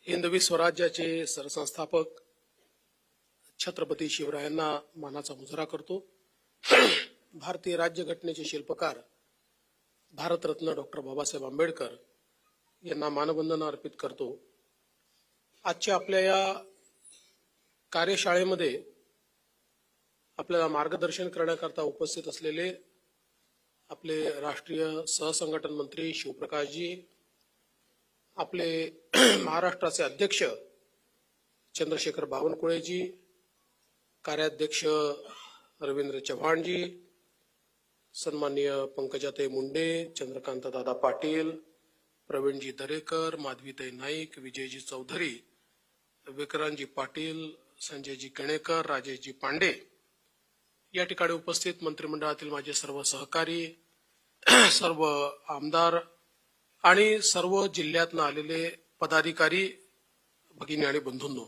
हिंदवी स्वराज्याचे सरसंस्थापक छत्रपती शिवरायांना मानाचा मुजरा करतो। भारतीय राज्यघटनेचे शिल्पकार भारतरत्न डॉक्टर बाबासाहेब आंबेडकर यांना मानवंदना अर्पित करतो। आजच्या आपल्या या कार्यशाळेमध्ये आपल्याला मार्गदर्शन करण्याकरता उपस्थित असलेले आपले राष्ट्रीय सहसंघटन मंत्री शिवप्रकाशजी, आपले महाराष्ट्राचे अध्यक्ष चंद्रशेखर बावनकुळेजी, कार्याध्यक्ष रवींद्र चव्हाणजी, सन्माननीय पंकजाताई मुंडे, चंद्रकांत दादा पाटील, प्रवीणजी दरेकर, माधवीताई नाईक, विजयजी चौधरी, विक्रांतजी पाटील, संजयजी कणेकर, राजेशजी पांडे, या ठिकाणी उपस्थित मंत्रिमंडळातील माझे सर्व सहकारी, सर्व आमदार आणि सर्व जिल्ह्यातून आलेले पदाधिकारी, भगिनी आणि बंधूंनो,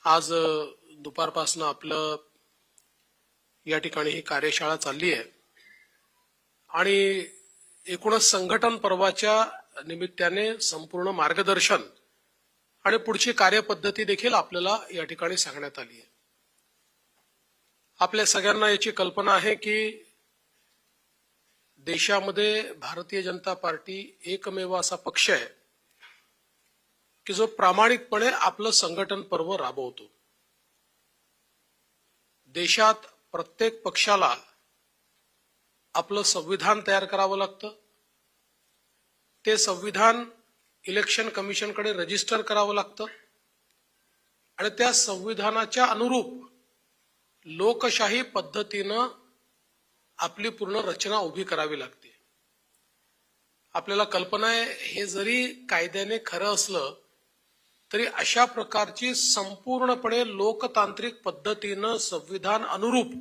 आज दुपारपासून आपलं या ठिकाणी ही कार्यशाळा चालली आहे आणि एकूणच संघटन पर्वाच्या निमित्ताने संपूर्ण मार्गदर्शन आणि पुढची कार्यपद्धती देखील आपल्याला या ठिकाणी सांगण्यात आली आहे। आपल्या सगळ्यांना याची कल्पना आहे की देशामध्ये भारतीय जनता पार्टी एकमेव असा पक्ष आहे की जो प्रामाणिकपणे आपलं संघटन पर्व राबवतो। देशात प्रत्येक पक्षाला आपलं संविधान तयार करावं लागतं, ते संविधान इलेक्शन कमिशनकडे रजिस्टर करावं लागतं आणि त्या संविधानाच्या अनुरूप लोकशाही पद्धतीनं आपली पूर्ण रचना उभी करावी लागते। आपल्याला कल्पना आहे, हे जरी कायद्याने खरं असलं तरी अशा प्रकारची संपूर्णपणे लोकतांत्रिक पद्धतीनं संविधान अनुरूप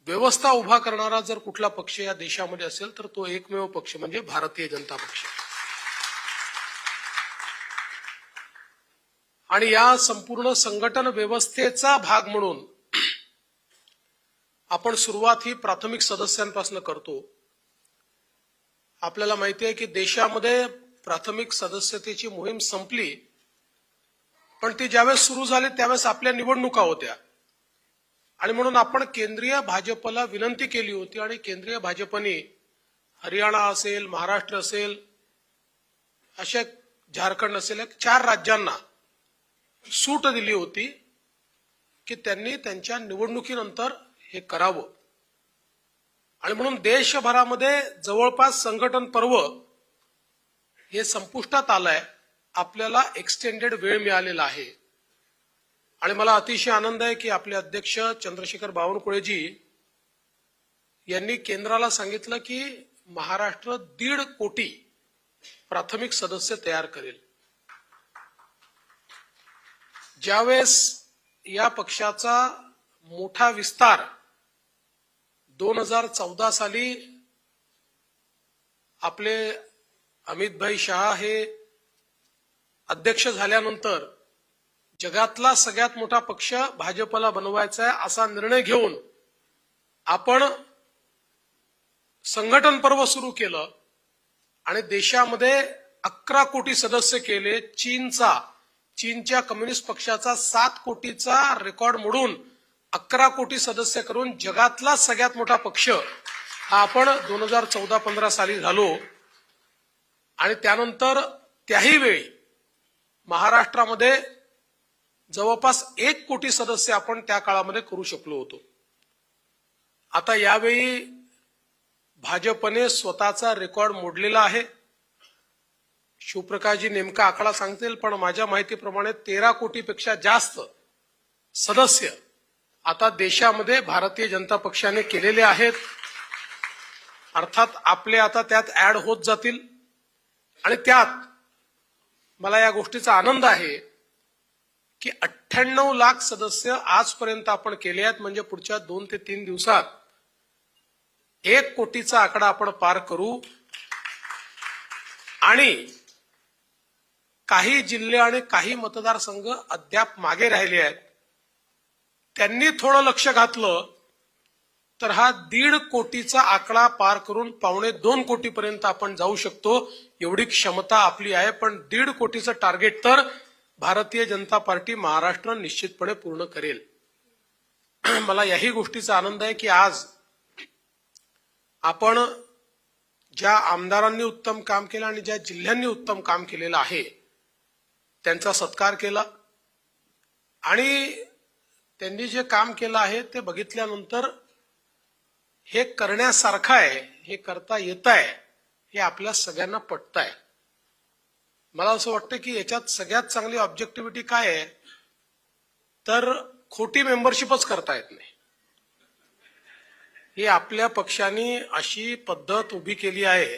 व्यवस्था उभा करणारा जर कुठला पक्ष या देशामध्ये असेल तर तो एकमेव पक्ष म्हणजे भारतीय जनता पक्ष। आणि या संपूर्ण संघटन व्यवस्थेचा भाग म्हणून आपण सुरुवात ही प्राथमिक सदस्यांपासून करतो। आपल्याला माहिती आहे की देशामध्ये प्राथमिक सदस्यतेची मोहीम संपली, पण ती ज्यावेळेस सुरू झाली त्यावेळेस आपल्या निवडणुका होत्या आणि म्हणून आपण केंद्रीय भाजपला विनंती केली होती आणि केंद्रीय भाजपने हरियाणा असेल, महाराष्ट्र असेल, अशा झारखंड असेल, 4 राज्यांना सूट दिली होती की त्यांनी त्यांच्या निवडणुकीनंतर हे करावं। आणि म्हणून देशभरामध्ये जवळपास संघटन पर्व हे संपुष्टात आलंय, आपल्याला एक्सटेंडेड वेळ मिळालेला आहे। आणि मला अतिशय आनंद आहे की आपले अध्यक्ष चंद्रशेखर बावनकुळेजी यांनी केंद्राला सांगितलं की महाराष्ट्र 1.5 कोटी प्राथमिक सदस्य तयार करेल। ज्यावेळेस या पक्षाचा मोठा विस्तार 2014 साली आपले अमितभाई शाह हे अध्यक्ष झाल्यानंतर जगातला सगळ्यात मोठा पक्ष भाजपला बनवायचा आहे असा निर्णय घेऊन आपण संघटन पर्व सुरू केलं आणि देशामध्ये 11 कोटी सदस्य केले। चीनच्या कम्युनिस्ट पक्षाचा 7 कोटीचा रेकॉर्ड मोडून 11 कोटी सदस्य करून जगातला सगळ्यात मोठा पक्ष हा आपण 2014-15 साली झालो। आणि त्यानंतर त्याही वेळी महाराष्ट्रामध्ये जवळपास 1 कोटी सदस्य आपण त्या काळामध्ये करू शकलो होतो। आता यावेळी भाजपने स्वतःचा रेकॉर्ड मोडलेला आहे। शिवप्रकाशजी नेमका आकडा सांगतील, पण माझ्या माहितीप्रमाणे 13 कोटीपेक्षा जास्त सदस्य आता देशामध्ये भारतीय जनता पक्षाने केलेले आहेत। अर्थात आपले आता त्यात ऍड होत जातील आणि त्यात मला या गोष्टीचा आनंद आहे की 98 लाख सदस्य आजपर्यंत आपण केले आहेत। म्हणजे पुढच्या 2 ते 3 दिवसात 1 कोटीचा आकडा आपण पार करू। आणि काही जिल्हे आणि काही मतदारसंघ अद्याप मागे राहिले आहेत, त्यांनी थोडं लक्ष घातलं तर हा 1.5 कोटीचा आकडा पार करून 1.25 कोटीपर्यंत आपण जाऊ शकतो, एवढी क्षमता आपली आहे. पण 1.5 कोटीचं टार्गेट तर भारतीय जनता पार्टी महाराष्ट्र निश्चितपणे पूर्ण करेल. मला याही गोष्टीचा आनंद आहे की आज आपण ज्या आमदारांनी उत्तम काम केलं आणि ज्या जिल्ह्यांनी उत्तम काम केलेलं आहे त्यांचा सत्कार केला आणि त्यांनी जे काम केलं आहे ते बघितल्यानंतर हे करण्यासारखं आहे, हे करता येत आहे, हे आपल्या सगळ्यांना पटत आहे. मला असं वाटतं की याच्यात सगळ्यात चांगली ऑब्जेक्टिव्हिटी काय आहे तर खोटी मेंबरशिपच करता येत नाही. ही आपल्या पक्षाने अशी पद्धत उभी केली आहे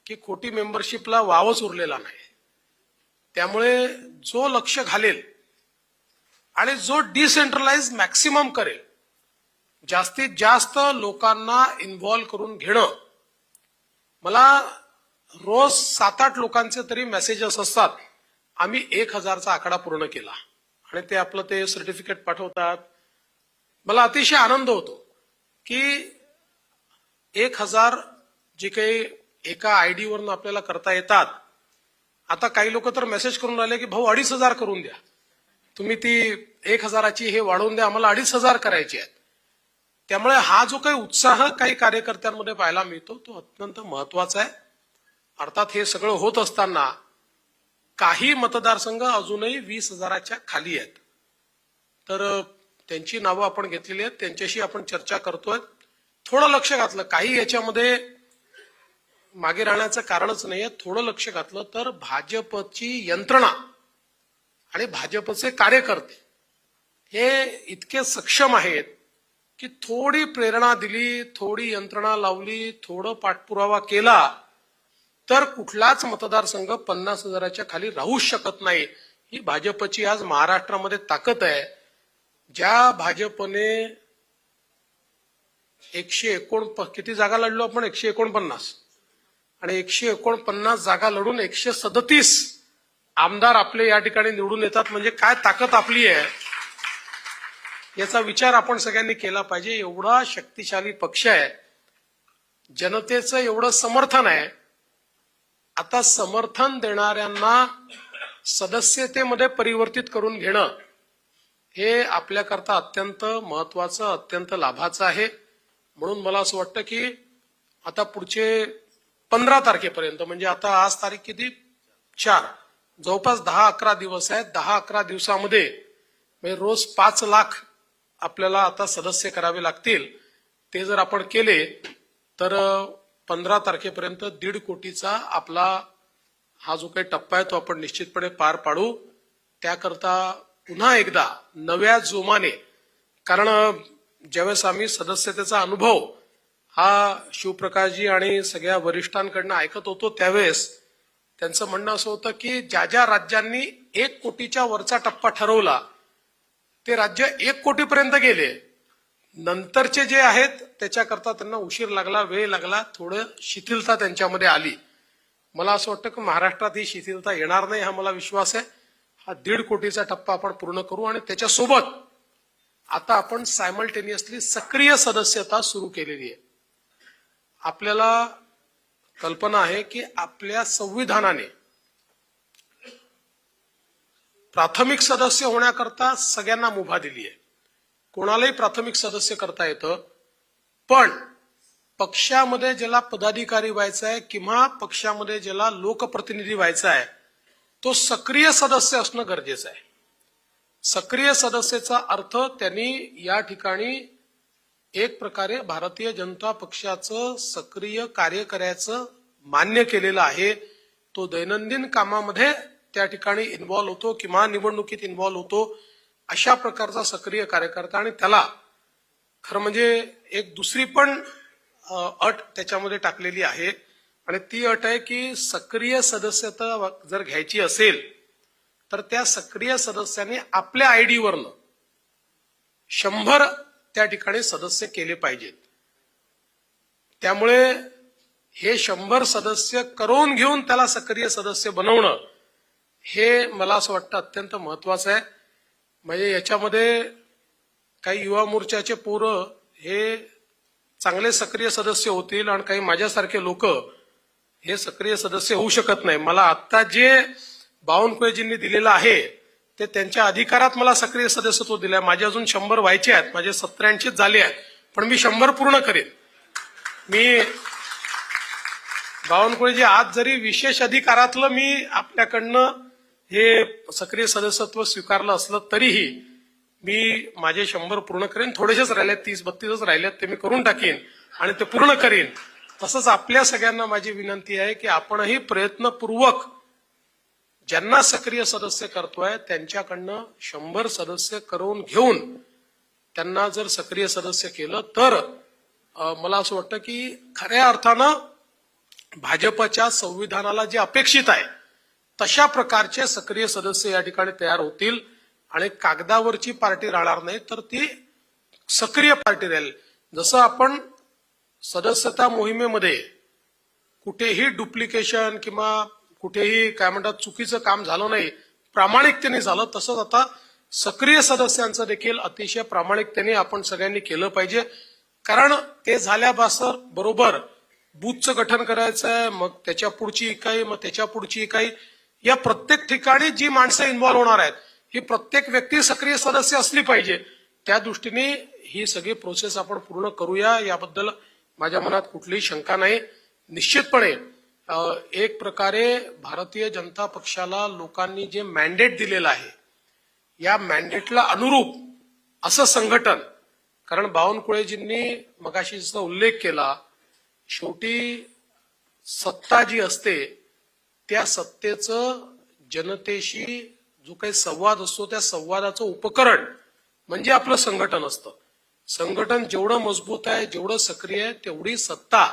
की खोटी मेंबरशिपला वावच उरलेला नाही. त्यामुळे जो लक्ष घालेल आणि जो डिसेंट्रलाइज मॅक्सिमम करेल, जास्तीत जास्त लोकांना इन्व्हॉल्व करून घेणं. मला रोज 7-8 लोकांचे तरी मेसेजेस असतात, आम्ही 1000चा आकडा पूर्ण केला आणि ते आपलं ते सर्टिफिकेट पाठवतात. मला अतिशय आनंद होतो की 1000 जे काही एका आयडी वरून आपल्याला करता येतात. आता काही लोक तर मेसेज करून राहिले की भाऊ 2500 करून द्या, तुम्ही ती 1000ची हे वाढवून द्या, आम्हाला 2500 करायची आहेत. त्यामुळे हा जो काही उत्साह काही कार्यकर्त्यांमध्ये पाहायला मिळतो तो अत्यंत महत्वाचा आहे. अर्थात हे सगळं होत असताना काही मतदारसंघ अजूनही 20,000च्या खाली आहेत. तर त्यांची नावं आपण घेतलेली आहेत, त्यांच्याशी आपण चर्चा करतोय. थोडं लक्ष घातलं, काही याच्यामध्ये मागे राहण्याचं कारणच नाहीये. थोडं लक्ष घातलं तर भाजपची यंत्रणा आणि भाजपचे कार्यकर्ते हे इतके सक्षम आहेत की थोडी प्रेरणा दिली, थोडी यंत्रणा लावली, थोडं पाठपुरावा केला तर कुठलाच मतदारसंघ 50,000च्या खाली राहूच शकत नाही. ही भाजपची आज महाराष्ट्रामध्ये ताकद आहे. ज्या भाजपने 149 किती जागा लढलो आपण, 149 आणि 149 जागा लढून 137 आमदार आपले या ठिकाणी निवडून येतात, म्हणजे काय ताकद आपली आहे याचा विचार आपण सगळ्यांनी केला पाहिजे. एवढा शक्तिशाली पक्ष आहे, जनतेचं एवढं समर्थन आहे. आता समर्थन देणाऱ्यांना सदस्यतेमध्ये परिवर्तित करून घेणं हे आपल्याकरता अत्यंत महत्वाचं, अत्यंत लाभाचं आहे. म्हणून मला असं वाटतं की आता पुढचे 15 तारखेपर्यंत, म्हणजे आता आज तारीख किती 4, जवळपास 10-11 दिवस आहेत. 10-11 दिवसामध्ये म्हणजे रोज 5 लाख आपल्याला आता सदस्य करावे लागतील. ते जर आपण केले तर 15 तारखेपर्यंत 1.5 कोटीचा आपला हा जो काही टप्पा आहे तो आपण निश्चितपणे पार पाडू. त्याकरता पुन्हा एकदा नव्या जोमाने, कारण ज्यावेळेस आम्ही सदस्यतेचा अनुभव हा शिवप्रकाशजी आणि सगळ्या वरिष्ठांकडनं ऐकत होतो त्यावेळेस त्यांचं म्हणणं असं होतं की ज्या ज्या राज्यांनी 1 कोटीच्या वरचा टप्पा ठरवला ते राज्य 1 कोटीपर्यंत गेले. नंतरचे जे आहेत त्याच्याकरता त्यांना उशीर लागला, वेळ लागला, थोडं शिथिलता त्यांच्यामध्ये आली. मला असं वाटतं की महाराष्ट्रात ही शिथिलता येणार नाही, हा मला विश्वास आहे. हा 1.5 कोटीचा टप्पा आपण पूर्ण करू आणि त्याच्यासोबत आता आपण सायमल्टेनियसली सक्रिय सदस्यता सुरू केलेली आहे. आपल्याला कल्पना आहे की आपल्या संविधानाने प्राथमिक सदस्य होण्याकरता सगळ्यांना मुभा दिली आहे. कोणालाही प्राथमिक सदस्य करता येतं, पण पक्षामध्ये ज्याला पदाधिकारी व्हायचा आहे किंवा पक्षामध्ये ज्याला लोकप्रतिनिधी व्हायचा आहे तो सक्रिय सदस्य असणं गरजेचं आहे. सक्रिय सदस्याचा अर्थ त्यांनी या ठिकाणी एक प्रकारे भारतीय जनता पक्षाचं सक्रिय कार्य करायचं मान्य केलेलं आहे. तो दैनंदिन कामामध्ये त्या ठिकाणी इन्व्हॉल्व होतो किंवा निवडणुकीत इन्व्हॉल्व होतो, अशा प्रकारचा सक्रिय कार्यकर्ता. आणि त्याला खरं म्हणजे एक दुसरी पण अट त्याच्यामध्ये टाकलेली आहे आणि ती अट आहे की सक्रिय सदस्यता जर घ्यायची असेल तर त्या सक्रिय सदस्यांनी आपल्या आयडी वरनं 100 त्या ठिकाणी सदस्य केले पाहिजेत. त्यामुळे हे 100 सदस्य करून घेऊन त्याला सक्रिय सदस्य बनवणं हे मला असं वाटतं अत्यंत महत्वाचं आहे. म्हणजे याच्यामध्ये काही युवा मोर्चाचे पोरं हे चांगले सक्रिय सदस्य होतील आणि काही माझ्यासारखे लोक हे सक्रिय सदस्य होऊ शकत नाही. मला आता जे बावनकुळेजींनी दिलेलं आहे ते त्यांच्या अधिकारात मला सक्रिय सदस्यत्व दिलंय. माझे अजून 100 व्हायचे आहेत, माझे 87 झाले आहेत, पण मी 100 पूर्ण करेन. मी बावनकुळेजी आज जरी विशेष अधिकारातलं मी आपल्याकडनं हे सक्रिय सदस्यत्व स्वीकारलं असलं तरीही मी माझे 100 पूर्ण करेन. थोडेसेच राहिलेत, 30-32 राहिलेत, ते मी करून टाकीन आणि ते पूर्ण करीन. तसंच आपल्या सगळ्यांना माझी विनंती आहे की आपणही प्रयत्नपूर्वक ज्यांना सक्रिय सदस्य करतोय त्यांच्याकडनं 100 सदस्य करून घेऊन त्यांना जर सक्रिय सदस्य केलं तर मला असं वाटतं की खऱ्या अर्थानं भाजपच्या संविधानाला जे अपेक्षित आहे तशा प्रकारचे सक्रिय सदस्य या ठिकाणी तयार होतील आणि कागदावरची पार्टी राहणार नाही तर ती सक्रिय पार्टी राहील. जसं आपण सदस्यता मोहिमेमध्ये कुठेही डुप्लिकेशन किंवा कुठेही काय म्हणतात चुकीचं काम झालं नाही, प्रामाणिकतेने झालं, तसंच आता सक्रिय सदस्यांचं देखील अतिशय प्रामाणिकतेने आपण सगळ्यांनी केलं पाहिजे. कारण ते झाल्यापासून बरोबर बूथचं गठन करायचं आहे, मग त्याच्या पुढची इकाई, मग त्याच्या पुढची इकाई, या प्रत्येक ठिकाणी जी माणसं इन्व्हॉल्व्ह होणार आहेत ही प्रत्येक व्यक्ती सक्रिय सदस्य असली पाहिजे. त्या दृष्टीने ही सगळी प्रोसेस आपण पूर्ण करूया, याबद्दल माझ्या मनात कुठलीही शंका नाही. निश्चितपणे एक प्रकारे भारतीय जनता पक्षाला लोकांनी जे मॅन्डेट दिलेलं आहे या मॅन्डेटला अनुरूप असं संघटन, कारण बावनकुळेजींनी मगाशी जसा उल्लेख केला, शेवटी सत्ता जी असते त्या सत्तेचं जनतेशी जो काही संवाद असतो त्या संवादाचं उपकरण म्हणजे आपलं संघटन असतं. संघटन जेवढं मजबूत आहे, जेवढं सक्रिय आहे, तेवढी सत्ता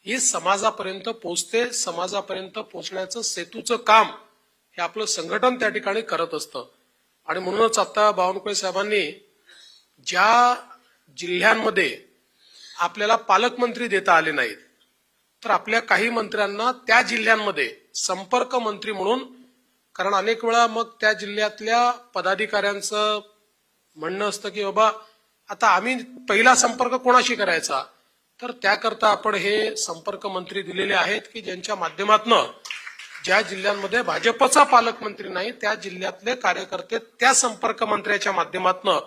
ही समाजापर्यंत पोहोचते. समाजापर्यंत पोहोचण्याचं सेतूचं काम हे आपलं संघटन त्या ठिकाणी करत असतं. आणि म्हणूनच आता बावनकुळे साहेबांनी ज्या जिल्ह्यांमध्ये आपल्याला पालकमंत्री देता आले नाहीत तर आपल्या काही मंत्र्यांना त्या जिल्ह्यांमध्ये संपर्क मंत्री म्हणून, कारण अनेक वेळा मग त्या जिल्ह्यातल्या पदाधिकाऱ्यांचं म्हणणं असतं की बाबा आता आम्ही पहिला संपर्क कोणाशी करायचा, तर त्याकरता आपण हे संपर्क मंत्री दिलेले आहेत की ज्यांच्या माध्यमातून ज्या जिल्ह्यांमध्ये भाजपचा पालकमंत्री नाही त्या जिल्ह्यातले कार्यकर्ते त्या संपर्क मंत्र्याच्या माध्यमातून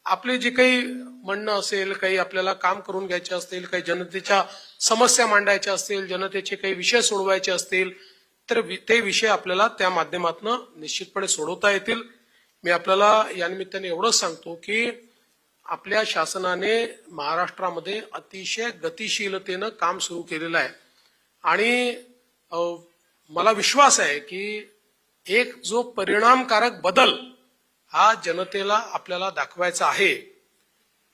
आपले जे काही म्हणणं असेल, काही आपल्याला काम करून घ्यायचे असतील, काही जनतेच्या समस्या मांडायच्या असतील, जनतेचे काही विषय सोडवायचे असतील तर ते विषय आपल्याला त्या माध्यमातून निश्चितपणे सोडवता येतील. मी आपल्याला या निमित्ताने एवढंच सांगतो की आपल्या शासनाने महाराष्ट्रामध्ये अतिशय गतिशीलतेनं काम सुरू केलेलं आहे आणि मला विश्वास आहे की एक जो परिणामकारक बदल हा जनतेला आपल्याला दाखवायचा आहे.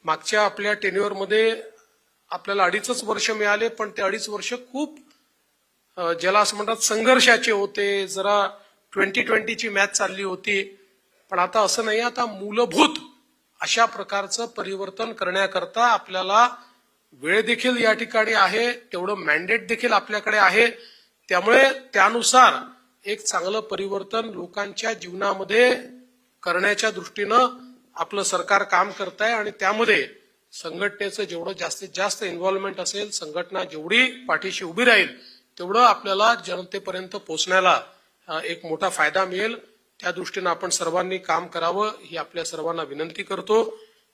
मागच्या आपल्या टेन्युअरमध्ये आपल्याला 2.5 वर्ष मिळाले, पण ते 2.5 वर्ष खूप ज्याला असं म्हणतात संघर्षाचे होते. जरा 2020ची मॅच चालली होती, पण आता असं नाही. आता मूलभूत अशा प्रकारचं परिवर्तन करण्याकरता आपल्याला वेळ देखील या ठिकाणी आहे, तेवढं मॅन्डेट देखील आपल्याकडे आहे. त्यामुळे त्यानुसार एक चांगलं परिवर्तन लोकांच्या जीवनामध्ये करण्याच्या दृष्टीनं आपलं सरकार काम करत आहे आणि त्यामध्ये संघटनेचं जेवढं जास्तीत जास्त इन्व्हॉल्वमेंट असेल, संघटना जेवढी पाठीशी उभी राहील तेवढं आपल्याला जनतेपर्यंत पोहोचण्याला एक मोठा फायदा मिळेल. त्या दृष्टीनं आपण सर्वांनी काम करावं ही आपल्या सर्वांना विनंती करतो.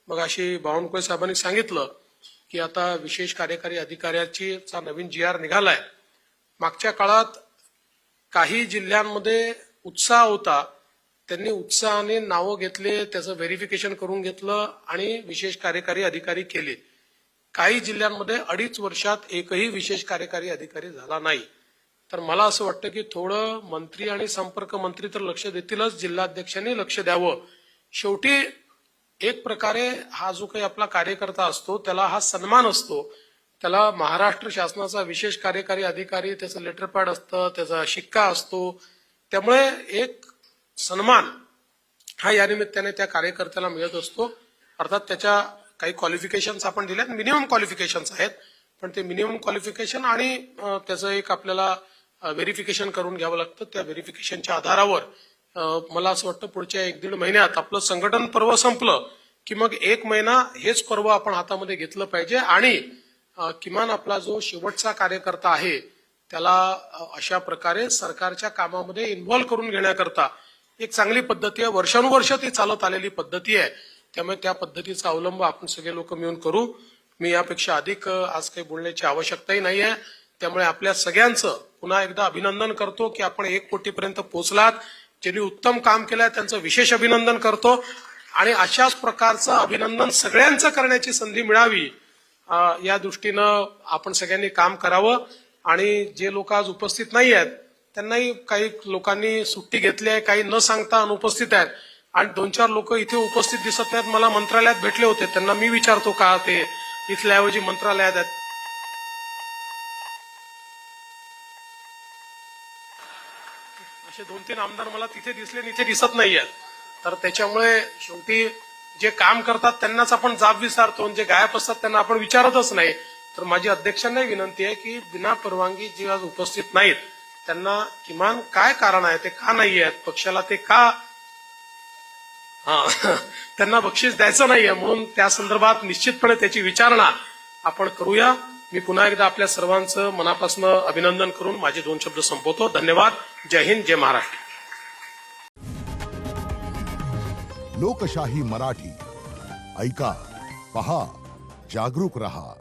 मग अशी बावनकुळे साहेबांनी सांगितलं की आता विशेष कार्यकारी अधिकाऱ्याचा नवीन GR निघालाय. मागच्या काळात काही जिल्ह्यांमध्ये उत्साह होता, त्यांनी उत्साहाने नावं घेतले, त्याचं व्हेरिफिकेशन करून घेतलं आणि विशेष कार्यकारी अधिकारी केले. काही जिल्ह्यांमध्ये 2.5 वर्षात एकही विशेष कार्यकारी अधिकारी झाला नाही. तर मला असं वाटतं की थोडं मंत्री आणि संपर्क मंत्री तर लक्ष देतीलच, जिल्हाध्यक्षांनी लक्ष द्यावं. शेवटी एक प्रकारे हा जो काही आपला कार्यकर्ता असतो त्याला हा सन्मान असतो. त्याला महाराष्ट्र शासनाचा विशेष कार्यकारी अधिकारी त्याचं लेटर पॅड असतं, त्याचा शिक्का असतो. त्यामुळे एक सन्मान हा या निमित्ताने त्या कार्यकर्त्याला मिळत असतो. अर्थात त्याच्या काही क्वालिफिकेशन्स आपण दिल्यात, मिनिमम क्वालिफिकेशन्स आहेत, पण ते मिनिमम क्वालिफिकेशन आणि त्याचं एक आपल्याला व्हेरिफिकेशन करून घ्यावं लागतं. त्या व्हेरिफिकेशनच्या आधारावर मला असं वाटतं पुढच्या 1-1.5 महिन्यात आपलं संघटन पर्व संपलं की मग 1 महिना हेच पर्व आपण हातामध्ये घेतलं पाहिजे आणि किमान आपला जो शेवटचा कार्यकर्ता आहे त्याला अशा प्रकारे सरकारच्या कामामध्ये इन्व्हॉल्व करून घेण्याकरता एक चांगली पद्धती आहे. वर्षानुवर्ष ती चालत आलेली पद्धती आहे. त्यामुळे त्या पद्धतीचा अवलंब आपण सगळे लोक मिळून करू. मी यापेक्षा अधिक आज काही बोलण्याची आवश्यकताही नाही आहे. त्यामुळे आपल्या सगळ्यांचं पुन्हा एकदा अभिनंदन करतो की आपण 1 कोटीपर्यंत पोहोचलात. ज्यांनी उत्तम काम केलंय त्यांचं विशेष अभिनंदन करतो आणि अशाच प्रकारचं अभिनंदन सगळ्यांचं करण्याची संधी मिळावी या दृष्टीनं आपण सगळ्यांनी काम करावं. आणि जे लोक आज उपस्थित नाही आहेत त्यांनाही काही लोकांनी सुट्टी घेतली आहे, काही न सांगता अनुपस्थित आहेत आणि 2-4 लोक इथे उपस्थित दिसत नाहीत. मला मंत्रालयात भेटले होते, त्यांना मी विचारतो का ते इथल्याऐवजी मंत्रालयात आहेत. असे 2-3 आमदार मला तिथे दिसले आणि इथे दिसत नाहीयेत. तर त्याच्यामुळे शेवटी जे काम करतात त्यांनाच आपण जाब विचारतो, जे गायब असतात त्यांना आपण विचारतच नाही. तर माझी अध्यक्षांनाही विनंती आहे की बिना परवानगी जे आज उपस्थित नाहीत त्यांना किमान काय कारण आहे, ते का नाही आहेत, पक्षाला ते का त्यांना बक्षीस द्यायचं नाहीये, म्हणून त्या संदर्भात निश्चितपणे त्याची विचारणा आपण करूया. मी पुन्हा एकदा आपल्या सर्वांचं मनापासून अभिनंदन करून माझे 2 शब्द संपवतो. धन्यवाद. जय हिंद, जय महाराष्ट्र. लोकशाही मराठी ऐका, पहा, जागरूक रहा.